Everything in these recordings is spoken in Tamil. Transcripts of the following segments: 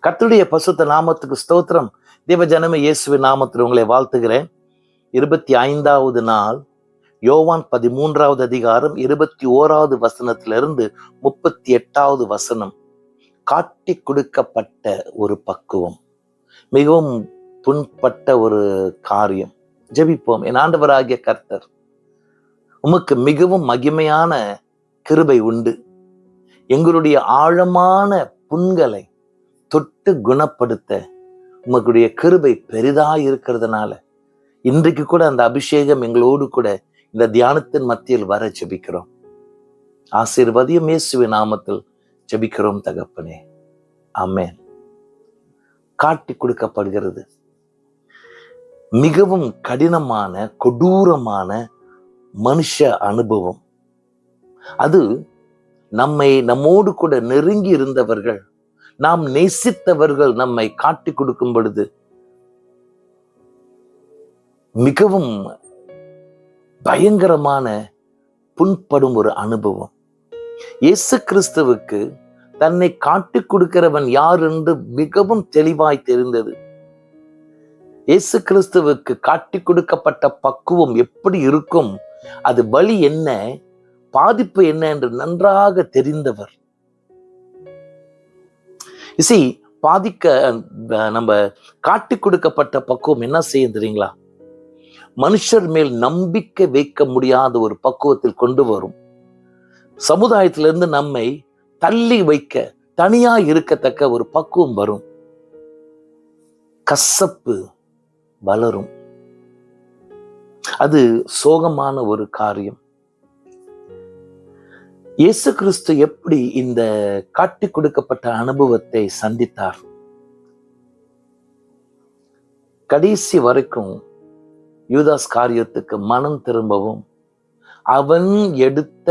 கர்த்தருடைய பசுத்த நாமத்துக்கு ஸ்தோத்திரம். தேவ ஜனமே, இயேசுவின் நாமத்தில் உங்களை வாழ்த்துகிறேன். 25வது நாள், யோவான் 13வது அதிகாரம் 21வது வசனத்திலிருந்து 38வது வசனம். காட்டி கொடுக்கப்பட்ட ஒரு பக்குவம், மிகவும் புண்பட்ட ஒரு காரியம். ஜெபிப்போம். என் ஆண்டவராகிய கர்த்தர், உமக்கு மிகவும் மகிமையான கிருபை உண்டு. எங்களுடைய ஆழமான புண்களை தொட்டு குணப்படுத்த உங்களுடைய கிருபை பெரிதாய் இருக்கிறதுனால இன்றைக்கு கூட அந்த அபிஷேகம் எங்களோடு கூட இந்த தியானத்தின் மத்தியில் வர ஜெபிக்கிறோம். ஆசீர்வதியும் இயேசுவின் நாமத்தில் ஜெபிக்கிறோம் தகப்பனே, ஆமென். காட்டி கொடுக்கப்படுகிறது மிகவும் கடினமான கொடூரமான மனுஷ அனுபவம். அது நம்மோடு கூட நெருங்கி இருந்தவர்கள், நாம் நேசித்தவர்கள் நம்மை காட்டி கொடுக்கும் பொழுது மிகவும் பயங்கரமான புண்படும் ஒரு அனுபவம். இயேசு கிறிஸ்துவுக்கு தன்னை காட்டி கொடுக்கிறவன் யார் என்று மிகவும் தெளிவாய் தெரிந்தது. இயேசு கிறிஸ்துவுக்கு காட்டி கொடுக்கப்பட்ட பக்குவம் எப்படி இருக்கும், அது வலி என்ன, பாதிப்பு என்ன என்று நன்றாக தெரிந்தவர். நம்ம காட்டி கொடுக்கப்பட்ட பக்குவம் என்ன செய்யும் தெரியுங்களா? மனுஷர் மேல் நம்பிக்கை வைக்க முடியாத ஒரு பக்குவத்தில் கொண்டு வரும். சமுதாயத்திலிருந்து நம்மை தள்ளி வைக்க, தனியா இருக்கத்தக்க ஒரு பக்குவம் வரும். கசப்பு வளரும். அது சோகமான ஒரு காரியம். இயேசு கிறிஸ்து எப்படி இந்த காட்டி கொடுக்கப்பட்ட அனுபவத்தை சந்தித்தார்? கடைசி வரைக்கும் யூதாஸ் காரியத்துக்கு மனம் திரும்பவும், அவன் எடுத்த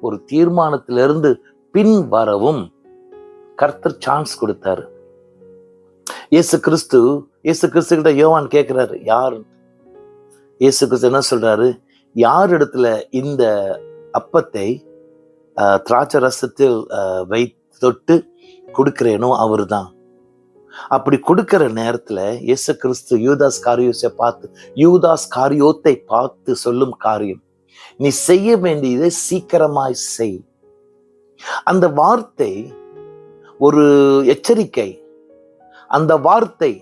ஒரு தீர்மானத்திலிருந்து பின் வரவும் கர்த்தர் சான்ஸ் கொடுத்தாரு. இயேசு கிறிஸ்து கிட்ட யோவான் கேட்கிறாரு, யார்? இயேசு கிறிஸ்து என்ன சொல்றாரு? யார் இடத்துல இந்த அப்பத்தை திராட்சை ரசத்தில் தொட்டு கொடுக்கிறேனோ அவரு தான். அப்படி கொடுக்கிற நேரத்துல இயேசு கிறிஸ்து யூதாஸ் காரியோத்தை பார்த்து சொல்லும் காரியம், நீ செய்ய வேண்டியதை சீக்கிரமாய் செய். அந்த வார்த்தை ஒரு எச்சரிக்கை. அந்த வார்த்தை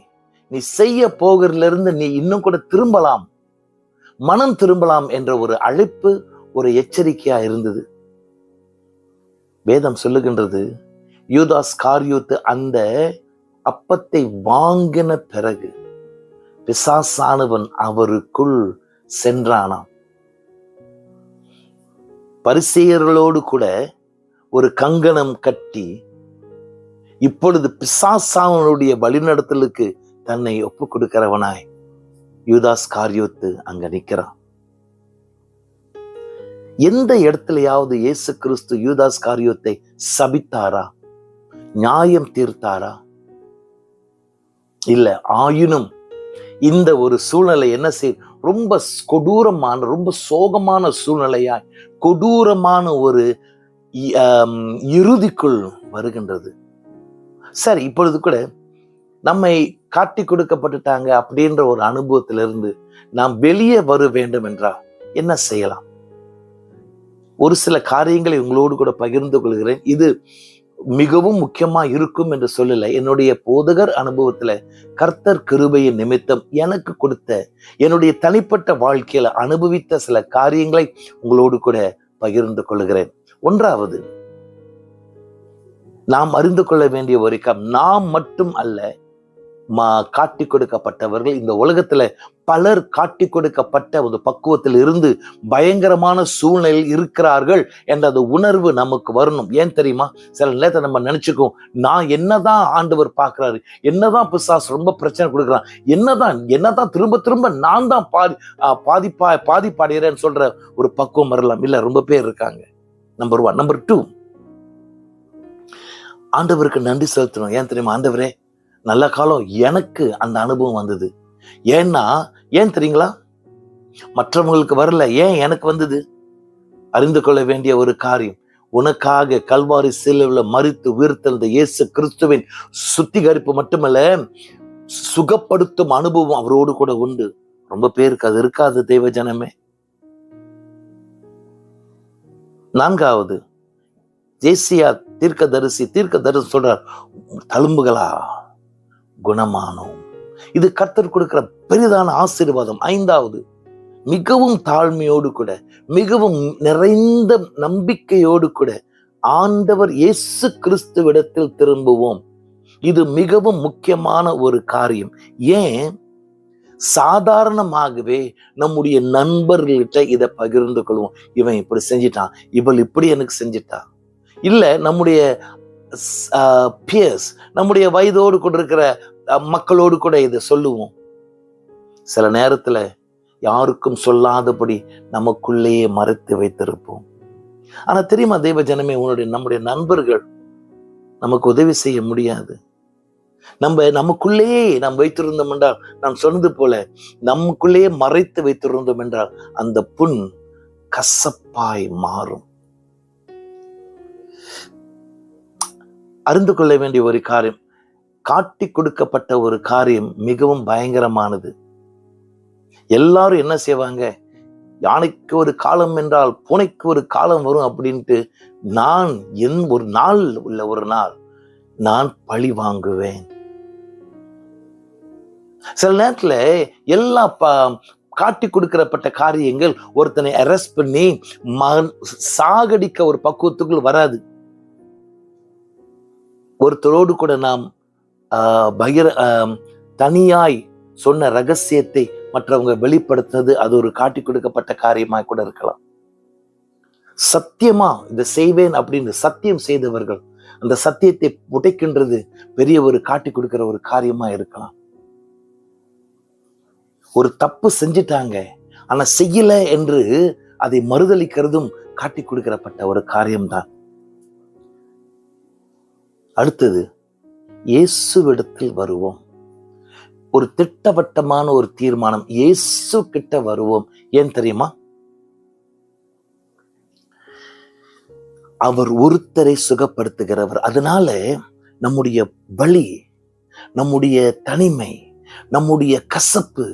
நீ செய்ய போகிறதுல இருந்து நீ இன்னும் கூட திரும்பலாம், மனம் திரும்பலாம் என்ற ஒரு அழைப்பு, ஒரு எச்சரிக்கையா இருந்தது. வேதம் சொல்லுகின்றது, யூதாஸ் காரியோத்து அந்த அப்பத்தை வாங்கின பிறகு பிசாசானவன் அவருக்குள் சென்றானாம். பரிசேயர்களோடு கூட ஒரு கங்கணம் கட்டி இப்பொழுது பிசாசானவனுடைய வழிநடத்தலுக்கு தன்னை ஒப்பு கொடுக்கிறவனாய் யூதாஸ் காரியோத்து அங்க நிற்கிறான். எந்த இடத்துலயாவது இயேசு கிறிஸ்து யூதாஸ் காரியோத்தை சபித்தாரா, நியாயம் தீர்த்தாரா? இல்ல. ஆயினும் இந்த ஒரு சூழ்நிலை என்ன செய்ய, ரொம்ப கொடூரமான, ரொம்ப சோகமான சூழ்நிலையாய், கொடூரமான ஒரு இறுதிக்குள் வருகின்றது. சரி, இப்பொழுது கூட நம்மை காட்டி கொடுக்கப்பட்டுட்டாங்க அப்படின்ற ஒரு அனுபவத்திலிருந்து நாம் வெளியே வர வேண்டும் என்றால் என்ன செய்யலாம்? ஒரு சில காரியங்களை உங்களோடு கூட பகிர்ந்து கொள்கிறேன். இது மிகவும் முக்கியமா இருக்கும் என்று சொல்லல, என்னுடைய போதகர் அனுபவத்துல கர்த்தர் கிருபையின் நிமித்தம் எனக்கு கொடுத்த, என்னுடைய தனிப்பட்ட வாழ்க்கையில அனுபவித்த சில காரியங்களை உங்களோடு கூட பகிர்ந்து கொள்கிறேன். ஒன்றாவது, நாம் அறிந்து கொள்ள வேண்டிய ஒரு நாம் மட்டும் அல்ல காட்டி கொடுக்கப்பட்டவர்கள். இந்த உலகத்துல பலர் காட்டி கொடுக்கப்பட்ட ஒரு பக்குவத்தில் இருந்து பயங்கரமான சூழ்நிலையில் இருக்கிறார்கள் என்ற அந்த உணர்வு நமக்கு வரணும். ஏன் தெரியுமா? சில நேரத்தை நம்ம நினைச்சுக்கோம், நான் என்னதான் ஆண்டவர் பார்க்கிறாரு, என்னதான் பிசாசு ரொம்ப பிரச்சனை கொடுக்குறான், என்னதான் திரும்ப திரும்ப நான் தான் பாதிப்படைகிறேன்னு சொல்ற ஒரு பக்குவம் வரலாம். இல்ல, ரொம்ப பேர் இருக்காங்க. நம்பர் 1. நம்பர் 2, ஆண்டவருக்கு நன்றி செலுத்தணும். ஏன் தெரியுமா? ஆண்டவரே, நல்ல காலம் எனக்கு அந்த அனுபவம் வந்தது. ஏன் தெரியுங்களா? மற்றவங்களுக்கு வரல, ஏன் எனக்கு வந்தது? அறிந்து கொள்ள வேண்டிய ஒரு காரியம், உனக்காக கல்வாரி சிலுவையில் மரித்து உயிர்த்தெழுந்த இயேசு கிறிஸ்துவின் சுத்திகரிப்பு மட்டுமல்ல, சுகப்படுத்தும் அனுபவம் அவரோடு கூட உண்டு. ரொம்ப பேருக்கு அது இருக்காது தேவ ஜனமே. நான்காவது, ஏசியா தீர்க்கதரிசி சொல்றார், தழும்புகளா குணமானோம். இது கர்த்தர் கொடுக்கிற பெரிதான ஆசீர்வாதம். ஐந்தாவது, மிகவும் தாழ்மையோடு கூட, மிகவும் நிறைந்த நம்பிக்கையோடு கூட ஆண்டவர் இயேசு கிறிஸ்துவிடத்தில் திரும்புவோம். இது மிகவும் முக்கியமான ஒரு காரியம். ஏன்? சாதாரணமாகவே நம்முடைய நண்பர்கள்கிட்ட இதை பகிர்ந்து கொள்வோம். இவன் இப்படி செஞ்சிட்டான், இவள் இப்படி எனக்கு செஞ்சிட்டா. இல்ல நம்முடைய பியர்ஸ், நம்முடைய வயதோடு கூட இருக்கிற மக்களோடு கூட இதை சொல்லுவோம். சில நேரத்துல யாருக்கும் சொல்லாதபடி நமக்குள்ளேயே மறைத்து வைத்திருப்போம். ஆனா தெரியுமா தேவ ஜனமே, நம்முடைய நண்பர்கள் நமக்கு உதவி செய்ய முடியாது. நமக்குள்ளேயே நாம் வைத்திருந்தோம் என்றால், நான் சொன்னது போல நமக்குள்ளேயே மறைத்து வைத்திருந்தோம் என்றால் அந்த புண் கசப்பாய் மாறும். அறிந்து கொள்ள வேண்டிய ஒரு காரியம், காட்டி கொடுக்கப்பட்ட ஒரு காரியம் மிகவும் பயங்கரமானது. எல்லாரும் என்ன செய்வாங்க, யானைக்கு ஒரு காலம் என்றால் பூனைக்கு ஒரு காலம் வரும் அப்படின்ட்டு, நான் ஒரு நாள் நான் பழி வாங்குவேன். சில நேரத்துல எல்லா காட்டி கொடுக்கப்பட்ட காரியங்கள் ஒருத்தனை அரெஸ்ட் பண்ணி சாகடிக்க ஒரு பக்குவத்துக்குள் வராது. ஒருத்தரோடு கூட நாம் தனியாய் சொன்ன ரகசியத்தை மற்றவங்க வெளிப்படுத்துறது, அது ஒரு காட்டி கொடுக்கப்பட்ட காரியமாக கூட இருக்கலாம். சத்தியமா இதை செய்வேன் அப்படின்னு சத்தியம் செய்தவர்கள் அந்த சத்தியத்தை உடைக்கின்றது பெரிய ஒரு காட்டி கொடுக்கிற ஒரு காரியமா இருக்கலாம். ஒரு தப்பு செஞ்சிட்டாங்க, ஆனா செய்யல என்று அதை மறுதளிக்கிறதும் காட்டி கொடுக்கப்பட்ட ஒரு காரியம்தான். அடுத்தது, இயேசுவிடத்தில் வருவோம். ஒரு திட்டவட்டமான ஒரு தீர்மானம், இயேசு கிட்ட வருவோம். ஏன் தெரியுமா? அவர் ஒருத்தரை சுகப்படுத்துகிறவர். அதனால நம்முடைய வலி, நம்முடைய தனிமை, நம்முடைய கசப்பு,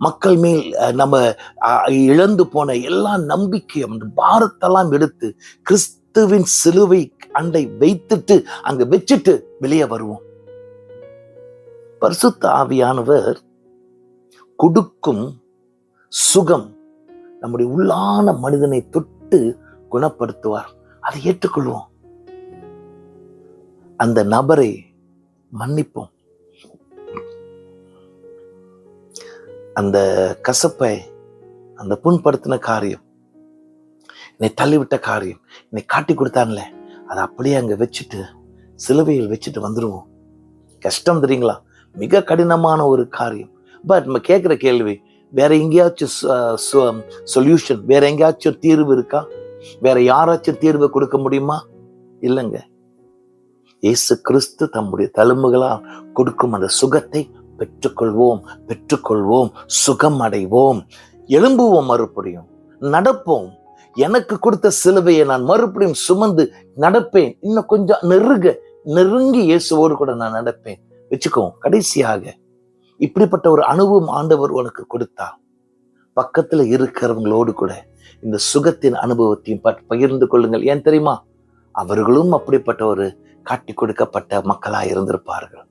மக்கள் மேல் நம்ம இழந்து போன எல்லா நம்பிக்கையும், பாரத்தெல்லாம் எடுத்து கிறிஸ்துவின் சிலுவை அண்டை வைத்துட்டு அங்க வச்சுட்டு வெளியே வருவோம். பரிசுத்த ஆவியானவர் கொடுக்கும் சுகம் நம்முடைய உள்ளான மனிதனை தொட்டு குணப்படுத்துவார். அதை ஏற்றுக்கொள்வோம். அந்த நபரை மன்னிப்போம். அந்த கசப்பை, அந்த புண்படுத்தின காரியம், என்னை தள்ளிவிட்ட காரியம், என்னை காட்டி கொடுத்தான்ல, அதை அப்படியே அங்க வச்சுட்டு சிலுவையில் வச்சுட்டு வந்துருவோம். கஷ்டம் தெரியுங்களா? மிக கடினமான ஒரு காரியம். பட் நம்ம கேட்கிற கேள்வி, வேற எங்கேயாச்சும் சொல்யூஷன், வேற எங்கேயாச்சும் தீர்வு இருக்கா? வேற யாராச்சும் தீர்வு கொடுக்க முடியுமா? இல்லைங்க. இயேசு கிறிஸ்து தம்முடைய தழும்புகளால் கொடுக்கும் அந்த சுகத்தை பெற்றுக்கொள்வோம், சுகம் அடைவோம், எழும்புவோம், மறுபடியும் நடப்போம். எனக்கு கொடுத்த சிலுவையை நான் மறுபடியும் சுமந்து நடப்பேன். இன்னும் கொஞ்சம் நெருங்கி இயேசுவோடு கூட நான் நடப்பேன். வச்சுக்கோம். கடைசியாக, இப்படிப்பட்ட ஒரு அனுபவம் ஆண்டவர் உனக்கு கொடுத்தா, பக்கத்துல இருக்கிறவங்களோடு கூட இந்த சுகத்தின் அனுபவத்தையும் பகிர்ந்து கொள்ளுங்கள். ஏன் தெரியுமா? அவர்களும் அப்படிப்பட்ட ஒரு காட்டி கொடுக்கப்பட்ட மக்களாய் இருந்திருப்பார்கள்.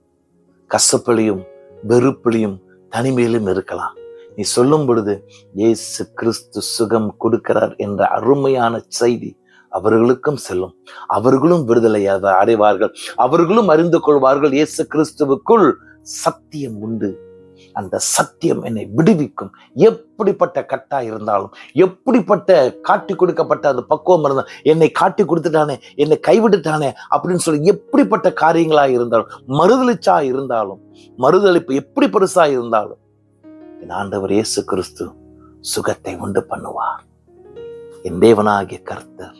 கசப்பிலையும் வெறுப்பிலையும் தனிமையிலும் இருக்கலாம். நீ சொல்லும் பொழுது இயேசு கிறிஸ்து சுகம் கொடுக்கிறார் என்ற அருமையான செய்தி அவர்களுக்கும் செல்லும். அவர்களும் விடுதலை அடைவார்கள். அவர்களும் அறிந்து கொள்வார்கள், இயேசு கிறிஸ்துவுக்குள் சத்தியம் உண்டு. அந்த சத்தியம் என்னை விடுவிக்கும். எப்படிப்பட்ட கட்டா இருந்தாலும், எப்படிப்பட்ட காட்டி கொடுக்கப்பட்ட அந்த பக்குவம் இருந்தால், என்னை காட்டி கொடுத்துட்டானே, என்னை கைவிட்டுட்டானே அப்படின்னு சொல்லி எப்படிப்பட்ட காரியங்களா இருந்தாலும், மறுதளிச்சா இருந்தாலும், மறுதளிப்பு எப்படி பெருசா இருந்தாலும், என் ஆண்டவர் இயேசு கிறிஸ்து சுகத்தை உண்டு பண்ணுவார். என் தேவனாகிய கர்த்தர்.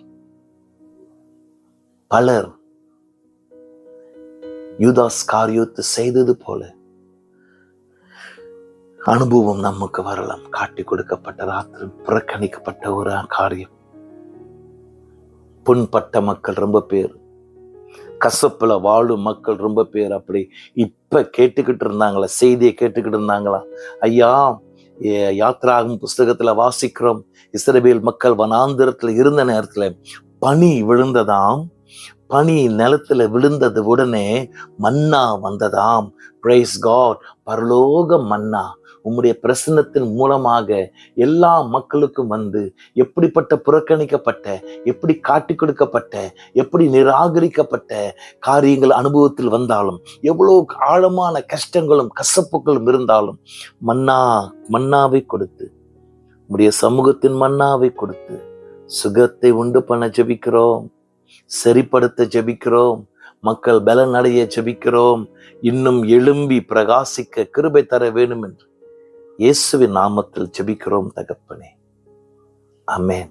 பலர் யூதாஸ் காரியோத்து செய்தது போல அனுபவம் நமக்கு வரலாம். காட்டி கொடுக்கப்பட்ட ராத்திரி புறக்கணிக்கப்பட்ட ஒரு காரியம். புண்பட்ட மக்கள் ரொம்ப பேர், கசப்புல வாழும் மக்கள் ரொம்ப பேர். அப்படி இப்ப கேட்டுக்கிட்டு இருந்தாங்களா, செய்தியை கேட்டுக்கிட்டு இருந்தாங்களா? ஐயா, யாத்ராகும் புஸ்தகத்துல வாசிக்கிறோம், இஸ்ரவேல் மக்கள் வனாந்திரத்துல இருந்த நேரத்துல பனி விழுந்ததாம். பனி நிலத்துல விழுந்தது உடனே மன்னா வந்ததாம். Price God. பரலோக மன்னா உம்முடைய பிரசன்னத்தின் மூலமாக எல்லா மக்களுக்கும் வந்து, எப்படிப்பட்ட புறக்கணிக்கப்பட்ட, எப்படி காட்டி கொடுக்கப்பட்ட, எப்படி நிராகரிக்கப்பட்ட காரியங்கள் அனுபவத்தில் வந்தாலும், எவ்வளவு ஆழமான கஷ்டங்களும் கசப்புகளும் இருந்தாலும், மன்னாவை கொடுத்து, உம்முடைய சமூகத்தின் மன்னாவை கொடுத்து சுகத்தை உண்டு பண்ண ஜெபிக்கிறோம், சரிப்படுத்த ஜெபிக்கிறோம், மக்கள் பலன் அடைய ஜெபிக்கிறோம். இன்னும் எழும்பி பிரகாசிக்க கிருபை தர வேண்டும் என்று இயேசுவின் நாமத்தில் ஜெபிக்கிறோம் தகப்பனே. ஆமென்.